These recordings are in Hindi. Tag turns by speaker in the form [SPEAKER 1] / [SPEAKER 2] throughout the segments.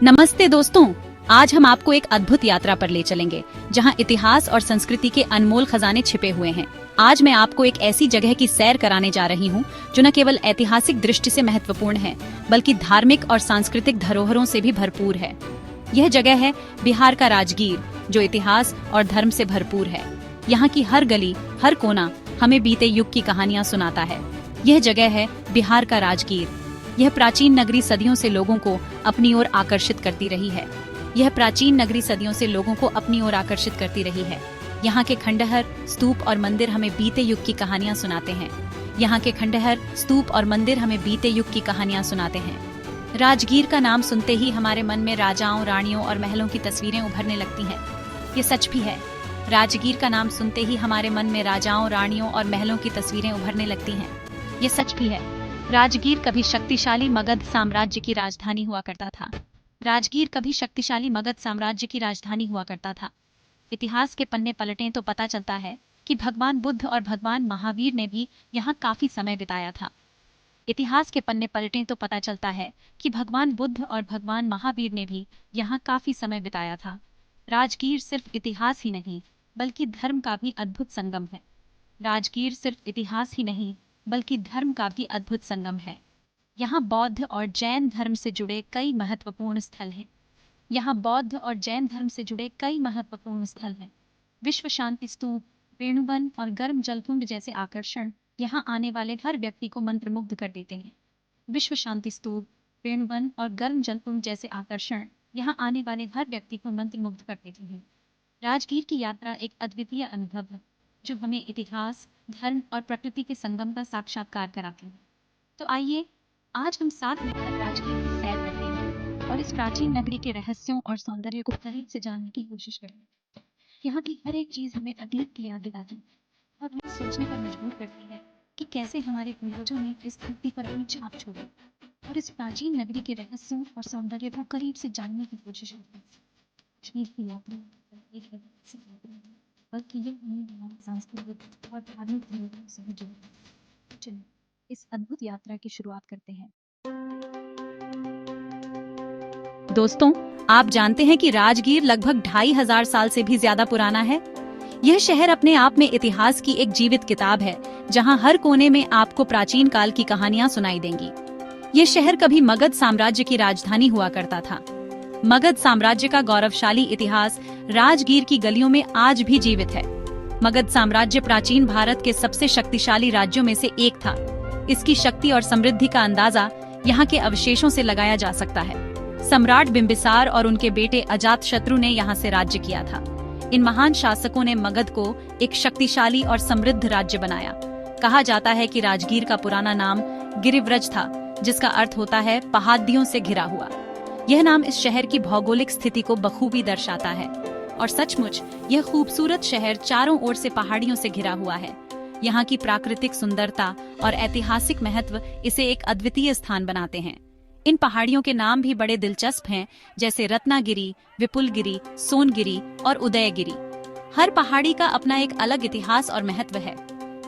[SPEAKER 1] नमस्ते दोस्तों, आज हम आपको एक अद्भुत यात्रा पर ले चलेंगे जहां इतिहास और संस्कृति के अनमोल खजाने छिपे हुए हैं। आज मैं आपको एक ऐसी जगह की सैर कराने जा रही हूं जो न केवल ऐतिहासिक दृष्टि से महत्वपूर्ण है बल्कि धार्मिक और सांस्कृतिक धरोहरों से भी भरपूर है। यह जगह है बिहार का राजगीर, जो इतिहास और धर्म से भरपूर है। यहाँ की हर गली, हर कोना हमें बीते युग की कहानियाँ सुनाता है। यह जगह है बिहार का राजगीर। यह प्राचीन नगरी सदियों से लोगों को अपनी ओर आकर्षित करती रही है। यहाँ के खंडहर, स्तूप और मंदिर हमें बीते युग की कहानियाँ सुनाते हैं। राजगीर का नाम सुनते ही हमारे मन में राजाओं, रानियों और महलों की तस्वीरें उभरने लगती हैं। ये सच भी है। राजगीर का नाम सुनते ही हमारे मन में राजाओं, रानियों और महलों की तस्वीरें उभरने लगती हैं। ये सच भी है। राजगीर कभी शक्तिशाली मगध साम्राज्य की राजधानी हुआ करता था। इतिहास के पन्ने पलटें तो पता चलता है कि भगवान बुद्ध और भगवान महावीर ने भी यहाँ काफी समय बिताया था। राजगीर सिर्फ इतिहास ही नहीं बल्कि धर्म का भी अद्भुत संगम है। यहाँ बौद्ध और जैन धर्म से जुड़े कई महत्वपूर्ण स्थल हैं। विश्व शांति स्तूप, वेणुवन और गर्म जलकुंड जैसे आकर्षण यहाँ आने वाले हर व्यक्ति को मंत्रमुग्ध कर देते हैं। राजगीर की यात्रा एक अद्वितीय अनुभव है जो हमें इतिहास, धर्म और प्रकृति के संगम का साक्षात्कार कराती है। तो आइए आज हम साथ मिलकर राजगीर की सैर करते हैं और इस प्राचीन नगरी के रहस्यों और सौंदर्य को करीब से जानने की कोशिश करें। यहाँ की हर एक चीज हमें अतीत की याद दिलाती है और हमें सोचने पर मजबूर करती है कि कैसे हमारे पूर्वजों ने इस धरती पर अपनी छाप छोड़ी और इस प्राचीन नगरी के रहस्यों और सौंदर्य को करीब से जानने की कोशिश करते हैं। कश्मीर की यात्रा एक ऐसी यात्रा है बल्कि ये हमें हमारी सांस्कृतिक और धार्मिक धरोहरों से भी जोड़ती है। चलिए इस अद्भुत यात्रा की शुरुआत करते हैं। दोस्तों, आप जानते हैं कि राजगीर लगभग 2500 साल से भी ज्यादा पुराना है। यह शहर अपने आप में इतिहास की एक जीवित किताब है, जहां हर कोने में आपको प्राचीन काल की कहानियां सुनाई देंगी। यह शहर कभी मगध साम्राज्य की राजधानी हुआ करता था। मगध साम्राज्य का गौरवशाली इतिहास राजगीर की गलियों में आज भी जीवित है। मगध साम्राज्य प्राचीन भारत के सबसे शक्तिशाली राज्यों में से एक था। इसकी शक्ति और समृद्धि का अंदाजा यहाँ के अवशेषों से लगाया जा सकता है। सम्राट बिंबिसार और उनके बेटे अजातशत्रु ने यहाँ से राज्य किया था। इन महान शासकों ने मगध को एक शक्तिशाली और समृद्ध राज्य बनाया। कहा जाता है कि राजगीर का पुराना नाम गिरिव्रज था, जिसका अर्थ होता है पहाड़ियों से घिरा हुआ। यह नाम इस शहर की भौगोलिक स्थिति को बखूबी दर्शाता है और सचमुच यह खूबसूरत शहर चारों ओर से पहाड़ियों से घिरा हुआ है। यहाँ की प्राकृतिक सुंदरता और ऐतिहासिक महत्व इसे एक अद्वितीय स्थान बनाते हैं। इन पहाड़ियों के नाम भी बड़े दिलचस्प हैं, जैसे रत्नागिरी, विपुलगिरी, सोनगिरी और उदयगिरी। हर पहाड़ी का अपना एक अलग इतिहास और महत्व है।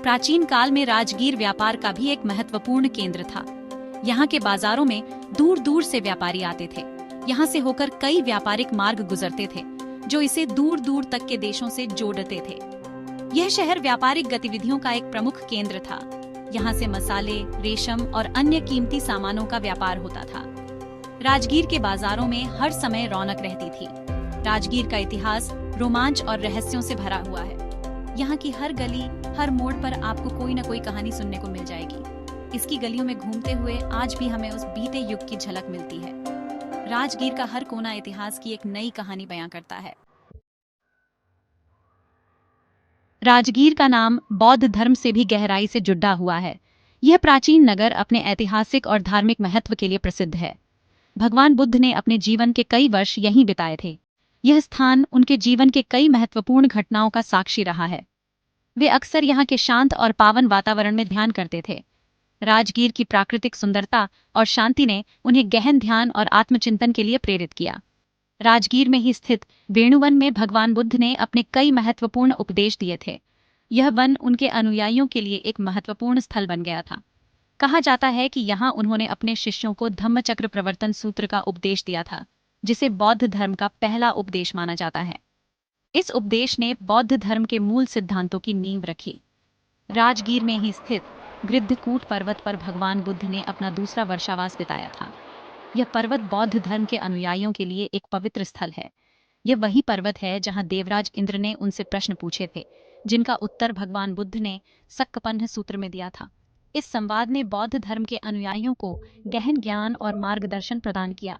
[SPEAKER 1] प्राचीन काल में राजगीर व्यापार का भी एक महत्वपूर्ण केंद्र था। यहाँ के बाजारों में दूर दूर से व्यापारी आते थे। यहाँ से होकर कई व्यापारिक मार्ग गुजरते थे, जो इसे दूर दूर तक के देशों से जोड़ते थे। यह शहर व्यापारिक गतिविधियों का एक प्रमुख केंद्र था। यहाँ से मसाले, रेशम और अन्य कीमती सामानों का व्यापार होता था। राजगीर के बाजारों में हर समय रौनक रहती थी। राजगीर का इतिहास रोमांच और रहस्यों से भरा हुआ है। यहाँ की हर गली, हर मोड़ पर आपको कोई न कोई कहानी सुनने को मिल जाएगी। इसकी गलियों में घूमते हुए आज भी हमें उस बीते युग की झलक मिलती है। राजगीर का हर कोना इतिहास की एक नई कहानी बयां करता है। राजगीर का नाम बौद्ध धर्म से भी गहराई से जुड़ा हुआ है। यह प्राचीन नगर अपने ऐतिहासिक और धार्मिक महत्व के लिए प्रसिद्ध है। भगवान बुद्ध ने अपने जीवन के कई वर्ष यहीं बिताए थे। यह स्थान उनके जीवन के कई महत्वपूर्ण घटनाओं का साक्षी रहा है। वे अक्सर यहाँ के शांत और पावन वातावरण में ध्यान करते थे। राजगीर की प्राकृतिक सुंदरता और शांति ने उन्हें गहन ध्यान और आत्मचिंतन के लिए प्रेरित किया। राजगीर में ही स्थित वेणुवन में भगवान बुद्ध ने अपने कई महत्वपूर्ण उपदेश दिए थे। यह वन उनके अनुयायियों के लिए एक महत्वपूर्ण स्थल बन गया था। कहा जाता है कि यहाँ उन्होंने अपने शिष्यों को धम्मचक्र प्रवर्तन सूत्र का उपदेश दिया था, जिसे बौद्ध धर्म का पहला उपदेश माना जाता है। इस उपदेश ने बौद्ध धर्म के मूल सिद्धांतों की नींव रखी। राजगीर में ही स्थित गृद्धकूट पर्वत पर भगवान बुद्ध ने अपना दूसरा वर्षावास बिताया था। यह पर्वत बौद्ध धर्म के अनुयायियों के लिए एक पवित्र स्थल है। यह वही पर्वत है जहां देवराज इंद्र ने उनसे प्रश्न पूछे थे, जिनका उत्तर भगवान बुद्ध ने सक्कपन्ह सूत्र में दिया था। इस संवाद ने बौद्ध धर्म के अनुयायियों को गहन ज्ञान और मार्गदर्शन प्रदान किया।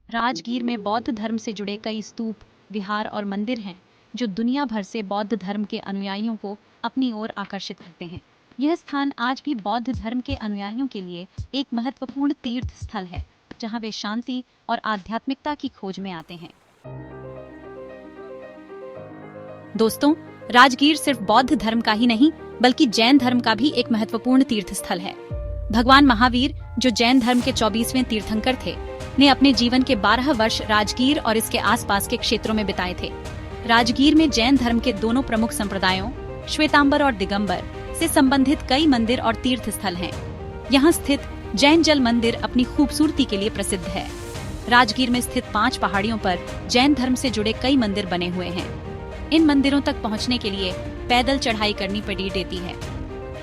[SPEAKER 1] राजगीर में बौद्ध धर्म से जुड़े कई स्तूप, विहार और मंदिर हैं, जो दुनिया भर से बौद्ध धर्म के अनुयायियों को अपनी ओर आकर्षित करते हैं। यह स्थान आज भी बौद्ध धर्म के अनुयायियों के लिए एक महत्वपूर्ण तीर्थ स्थल है, जहां वे शांति और आध्यात्मिकता की खोज में आते हैं। दोस्तों, राजगीर सिर्फ बौद्ध धर्म का ही नहीं, बल्कि जैन धर्म का भी एक महत्वपूर्ण तीर्थ स्थल है। भगवान महावीर, जो जैन धर्म के 24वें तीर्थंकर थे, ने अपने जीवन के 12 वर्ष राजगीर और इसके आसपास के क्षेत्रों में बिताए थे। राजगीर में जैन धर्म के दोनों प्रमुख संप्रदायों, श्वेतांबर और दिगंबर, से संबंधित कई मंदिर और तीर्थ स्थल हैं। यहाँ स्थित जैन जल मंदिर अपनी खूबसूरती के लिए प्रसिद्ध है। राजगीर में स्थित 5 पहाड़ियों पर जैन धर्म से जुड़े कई मंदिर बने हुए हैं। इन मंदिरों तक पहुँचने के लिए पैदल चढ़ाई करनी पड़ी देती है।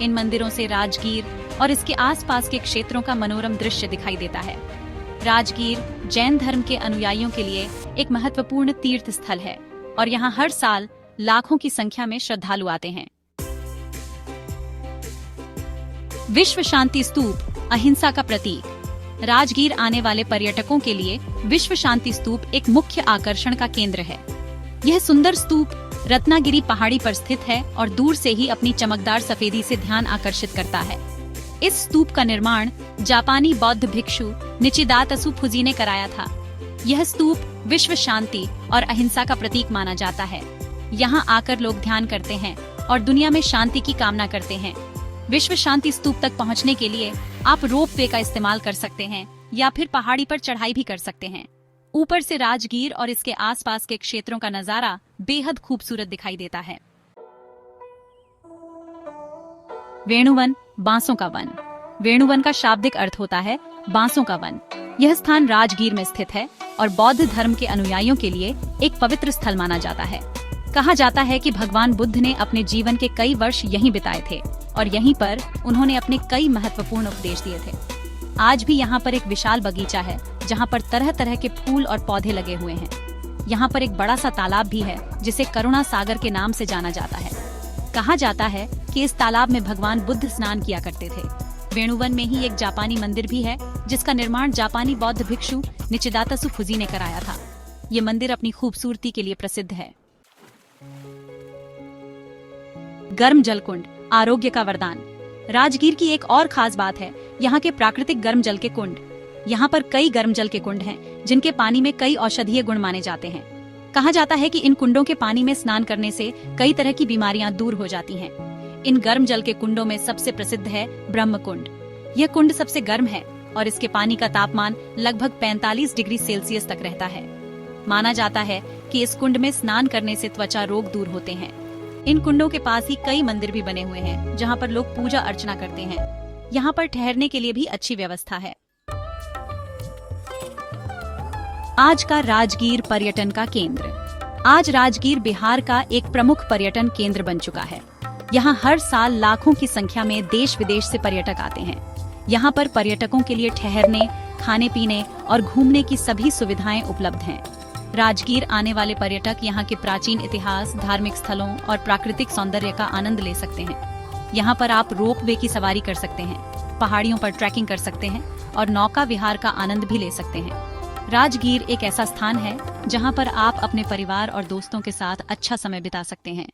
[SPEAKER 1] इन मंदिरों से राजगीर और इसके आसपास के क्षेत्रों का मनोरम दृश्य दिखाई देता है। राजगीर जैन धर्म के अनुयायियों के लिए एक महत्वपूर्ण तीर्थ स्थल है और यहाँ हर साल लाखों की संख्या में श्रद्धालु आते हैं। विश्व शांति स्तूप, अहिंसा का प्रतीक। राजगीर आने वाले पर्यटकों के लिए विश्व शांति स्तूप एक मुख्य आकर्षण का केंद्र है। यह सुंदर स्तूप रत्नागिरी पहाड़ी पर स्थित है और दूर से ही अपनी चमकदार सफेदी से ध्यान आकर्षित करता है। इस स्तूप का निर्माण जापानी बौद्ध भिक्षु निचिदातसु फुजी ने कराया था। यह स्तूप विश्व शांति और अहिंसा का प्रतीक माना जाता है। यहाँ आकर लोग ध्यान करते हैं और दुनिया में शांति की कामना करते हैं। विश्व शांति स्तूप तक पहुँचने के लिए आप रोप वे का इस्तेमाल कर सकते हैं या फिर पहाड़ी पर चढ़ाई भी कर सकते हैं। ऊपर से राजगीर और इसके आसपास के क्षेत्रों का नजारा बेहद खूबसूरत दिखाई देता है। वेणुवन, बांसों का वन। वेणुवन का शाब्दिक अर्थ होता है बांसों का वन। यह स्थान राजगीर में स्थित है और बौद्ध धर्म के अनुयायियों के लिए एक पवित्र स्थल माना जाता है। कहा जाता है कि भगवान बुद्ध ने अपने जीवन के कई वर्ष यहीं बिताए थे और यहीं पर उन्होंने अपने कई महत्वपूर्ण उपदेश दिए थे। आज भी यहाँ पर एक विशाल बगीचा है, जहाँ पर तरह तरह के फूल और पौधे लगे हुए हैं। यहाँ पर एक बड़ा सा तालाब भी है, जिसे करुणा सागर के नाम से जाना जाता है। कहा जाता है कि इस तालाब में भगवान बुद्ध स्नान किया करते थे। वेणुवन में ही एक जापानी मंदिर भी है, जिसका निर्माण जापानी बौद्ध भिक्षु निचिदातसु फुजी ने कराया था। ये मंदिर अपनी खूबसूरती के लिए प्रसिद्ध है। गर्म जलकुंड, आरोग्य का वरदान। राजगीर की एक और खास बात है यहाँ के प्राकृतिक गर्म जल के कुंड। यहाँ पर कई गर्म जल के कुंड हैं, जिनके पानी में कई औषधीय गुण माने जाते हैं। कहा जाता है कि इन कुंडों के पानी में स्नान करने से कई तरह की बीमारियां दूर हो जाती हैं। इन गर्म जल के कुंडों में सबसे प्रसिद्ध है ब्रह्म कुंड। यह कुंड सबसे गर्म है और इसके पानी का तापमान लगभग 45 डिग्री सेल्सियस तक रहता है। माना जाता है कि इस कुंड में स्नान करने से त्वचा रोग दूर होते हैं। इन कुंडों के पास ही कई मंदिर भी बने हुए हैं, जहाँ पर लोग पूजा अर्चना करते हैं। यहाँ पर ठहरने के लिए भी अच्छी व्यवस्था है। आज का राजगीर पर्यटन का केंद्र। आज राजगीर बिहार का एक प्रमुख पर्यटन केंद्र बन चुका है। यहाँ हर साल लाखों की संख्या में देश विदेश से पर्यटक आते हैं। यहाँ पर पर्यटकों के लिए ठहरने, खाने पीने और घूमने की सभी सुविधाएं उपलब्ध हैं। राजगीर आने वाले पर्यटक यहाँ के प्राचीन इतिहास, धार्मिक स्थलों और प्राकृतिक सौंदर्य का आनंद ले सकते हैं। यहाँ पर आप रोप वे की सवारी कर सकते हैं, पहाड़ियों पर ट्रैकिंग कर सकते हैं और नौका विहार का आनंद भी ले सकते हैं। राजगीर एक ऐसा स्थान है जहाँ पर आप अपने परिवार और दोस्तों के साथ अच्छा समय बिता सकते हैं।